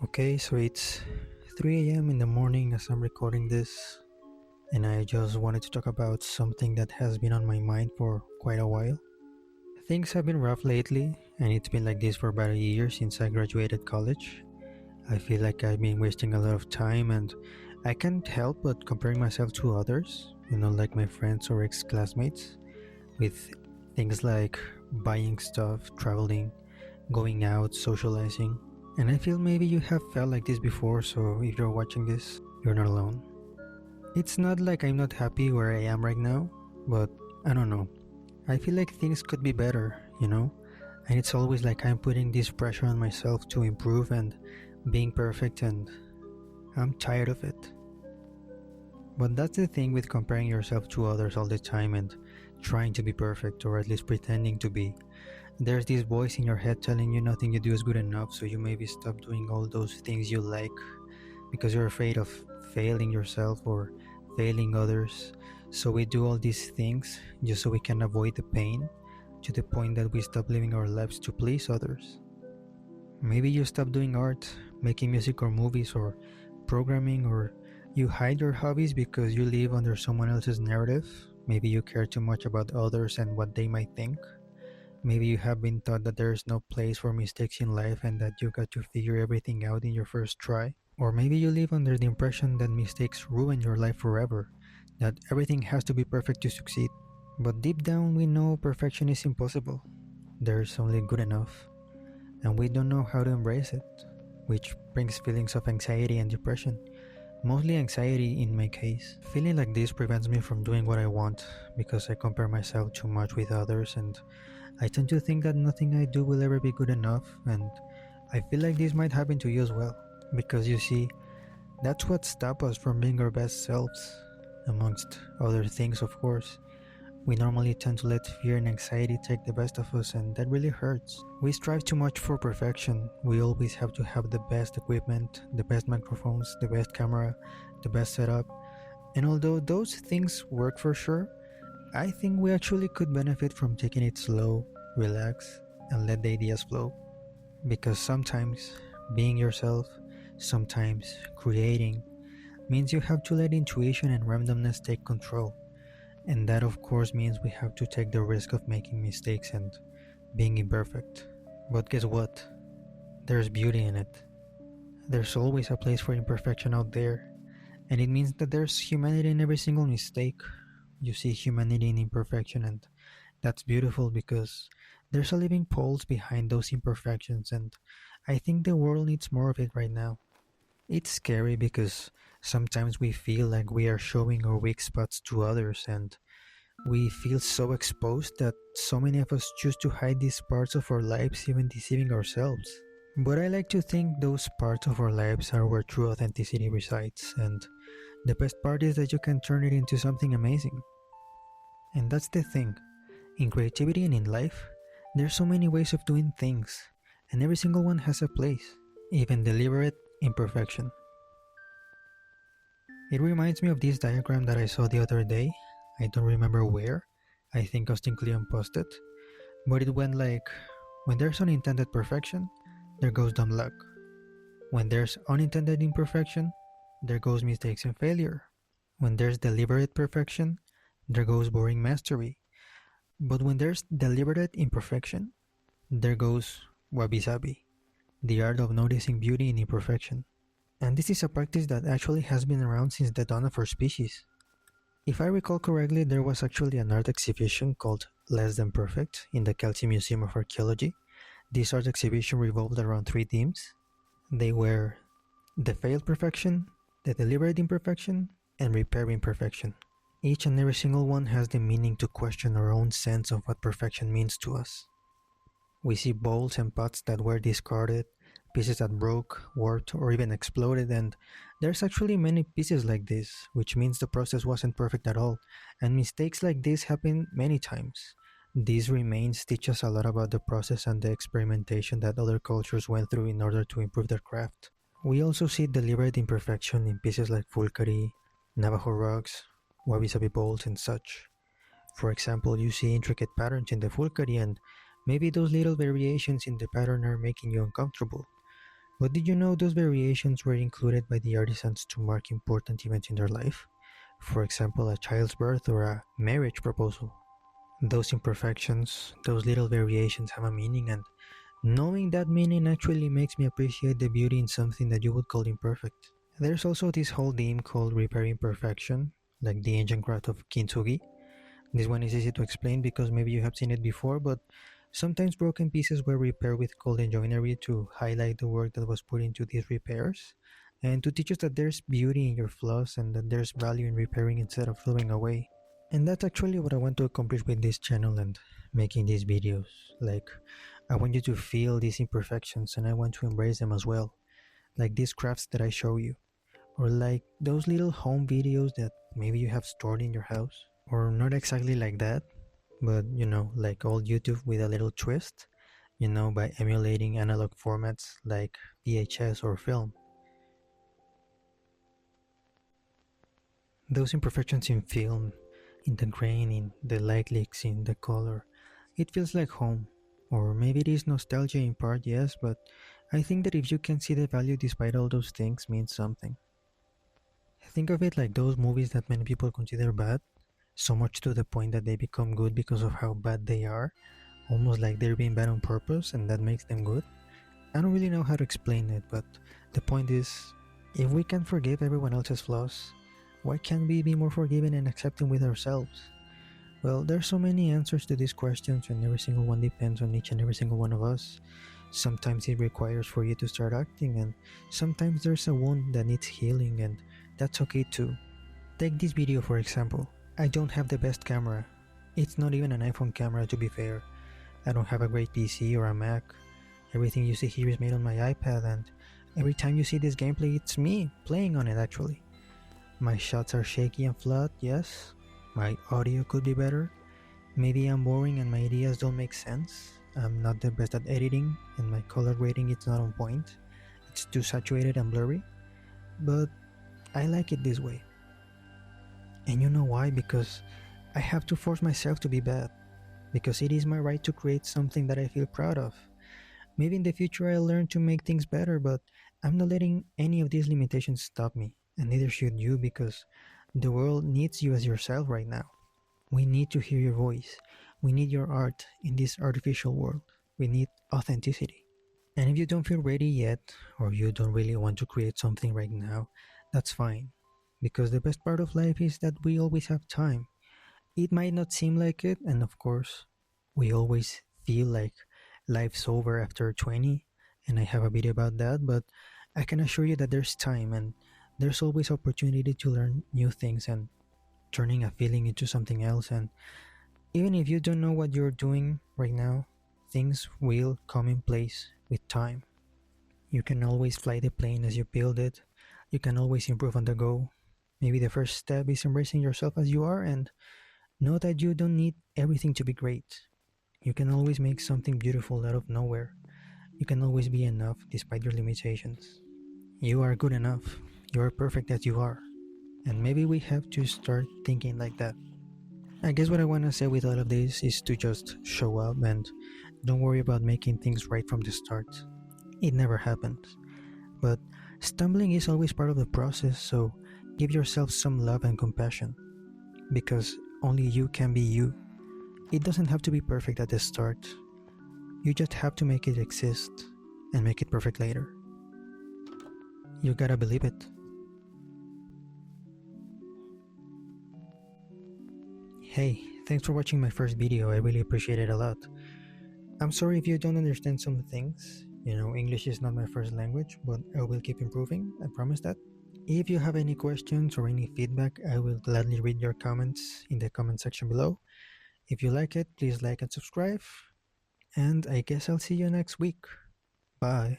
Okay, so it's 3 a.m. in the morning as I'm recording this, and I just wanted to talk about something that has been on my mind for quite a while. Things have been rough lately, and it's been like this for about a year since I graduated college. I feel like I've been wasting a lot of time, and I can't help but comparing myself to others, like my friends or ex classmates, with things like buying stuff, traveling, going out, socializing. And I feel maybe you have felt like this before, so if you're watching this, you're not alone. It's not like I'm not happy where I am right now, but I don't know. I feel like things could be better. And it's always like I'm putting this pressure on myself to improve and being perfect, and I'm tired of it. But that's the thing with comparing yourself to others all the time and trying to be perfect, or at least pretending to be. There's this voice in your head telling you nothing you do is good enough, so you maybe stop doing all those things you like because you're afraid of failing yourself or failing others. So we do all these things just so we can avoid the pain, to the point that we stop living our lives to please others. Maybe you stop doing art, making music or movies or programming, or you hide your hobbies because you live under someone else's narrative. Maybe you care too much about others and what they might think. Maybe you have been taught that there is no place for mistakes in life and that you got to figure everything out in your first try. Or maybe you live under the impression that mistakes ruin your life forever, that everything has to be perfect to succeed. But deep down, we know perfection is impossible. There's only good enough, and we don't know how to embrace it, which brings feelings of anxiety and depression. Mostly anxiety in my case. Feeling like this prevents me from doing what I want because I compare myself too much with others, and I tend to think that nothing I do will ever be good enough, and I feel like this might happen to you as well. Because you see, that's what stops us from being our best selves, amongst other things, of course. We normally tend to let fear and anxiety take the best of us, and that really hurts. We strive too much for perfection. We always have to have the best equipment, the best microphones, the best camera, the best setup. And although those things work for sure, I think we actually could benefit from taking it slow, relax, and let the ideas flow. Because sometimes being yourself, sometimes creating, means you have to let intuition and randomness take control. And that, of course, means we have to take the risk of making mistakes and being imperfect. But guess what? There's beauty in it. There's always a place for imperfection out there. And it means that there's humanity in every single mistake. You see humanity in imperfection, and that's beautiful because there's a living pulse behind those imperfections, and I think the world needs more of it right now. It's scary because sometimes we feel like we are showing our weak spots to others, and we feel so exposed that so many of us choose to hide these parts of our lives, even deceiving ourselves. But I like to think those parts of our lives are where true authenticity resides, and the best part is that you can turn it into something amazing. And that's the thing. In creativity and in life, there's so many ways of doing things, and every single one has a place, even deliberate imperfection. It reminds me of this diagram that I saw the other day. I don't remember where. I think Austin Kleon posted. But it went like, when there's unintended perfection, there goes dumb luck. When there's unintended imperfection, there goes mistakes and failure. When there's deliberate perfection, there goes boring mastery. But when there's deliberate imperfection, there goes wabi sabi, the art of noticing beauty in imperfection. And this is a practice that actually has been around since the dawn of our species. If I recall correctly, there was actually an art exhibition called Less Than Perfect in the Kelsey Museum of Archaeology. This art exhibition revolved around three themes. They were the failed perfection, the deliberate imperfection, and repair imperfection. Each and every single one has the meaning to question our own sense of what perfection means to us. We see bowls and pots that were discarded, pieces that broke, warped, or even exploded, and there's actually many pieces like this, which means the process wasn't perfect at all, and mistakes like this happen many times. These remains teach us a lot about the process and the experimentation that other cultures went through in order to improve their craft. We also see deliberate imperfection in pieces like Fulcari, Navajo rugs, wabi-sabi bowls, and such. For example, you see intricate patterns in the Fulcari, and maybe those little variations in the pattern are making you uncomfortable. But did you know those variations were included by the artisans to mark important events in their life? For example, a child's birth or a marriage proposal. Those imperfections, those little variations have a meaning, and knowing that meaning actually makes me appreciate the beauty in something that you would call imperfect. There's also this whole theme called repair imperfection, like the ancient craft of kintsugi. This one is easy to explain because maybe you have seen it before, but sometimes broken pieces were repaired with golden joinery to highlight the work that was put into these repairs and to teach us that there's beauty in your flaws and that there's value in repairing instead of throwing away. And that's actually what I want to accomplish with this channel and making these videos. Like, I want you to feel these imperfections and I want to embrace them as well, like these crafts that I show you, or like those little home videos that maybe you have stored in your house, or not exactly like that, but like old YouTube with a little twist, by emulating analog formats like VHS or film. Those imperfections in film, in the grain, in the light leaks, in the color, it feels like home. Or maybe it is nostalgia in part, yes, but I think that if you can see the value despite all those things means something. Think of it like those movies that many people consider bad, so much to the point that they become good because of how bad they are, almost like they're being bad on purpose and that makes them good. I don't really know how to explain it, but the point is, if we can forgive everyone else's flaws, why can't we be more forgiving and accepting with ourselves? Well, there's so many answers to these questions, and every single one depends on each and every single one of us. Sometimes it requires for you to start acting, and sometimes there's a wound that needs healing, and that's okay too. Take this video for example. I don't have the best camera. It's not even an iPhone camera to be fair. I don't have a great PC or a Mac. Everything you see here is made on my iPad, and every time you see this gameplay, it's me playing on it actually. My shots are shaky and flat, yes. My audio could be better. Maybe I'm boring and my ideas don't make sense. I'm not the best at editing, and my color grading is not on point. It's too saturated and blurry. But I like it this way. And you know why? Because I have to force myself to be bad. Because it is my right to create something that I feel proud of. Maybe in the future I'll learn to make things better, but I'm not letting any of these limitations stop me. And neither should you, because the world needs you as yourself right now. We need to hear your voice. We need your art in this artificial world. We need authenticity. And if you don't feel ready yet, or you don't really want to create something right now, that's fine. Because the best part of life is that we always have time. It might not seem like it, and of course, we always feel like life's over after 20, and I have a video about that, but I can assure you that there's time and there's always opportunity to learn new things and turning a feeling into something else. And even if you don't know what you're doing right now, things will come in place with time. You can always fly the plane as you build it. You can always improve on the go. Maybe the first step is embracing yourself as you are and know that you don't need everything to be great. You can always make something beautiful out of nowhere. You can always be enough despite your limitations. You are good enough. You are perfect as you are. And maybe we have to start thinking like that. I guess what I want to say with all of this is to just show up and don't worry about making things right from the start. It never happens. But stumbling is always part of the process, so give yourself some love and compassion. Because only you can be you. It doesn't have to be perfect at the start. You just have to make it exist and make it perfect later. You gotta believe it. Hey, thanks for watching my first video. I really appreciate it a lot. I'm sorry if you don't understand some things. English is not my first language, but I will keep improving. I promise that. If you have any questions or any feedback, I will gladly read your comments in the comment section below. If you like it, please like and subscribe. And I guess I'll see you next week. Bye.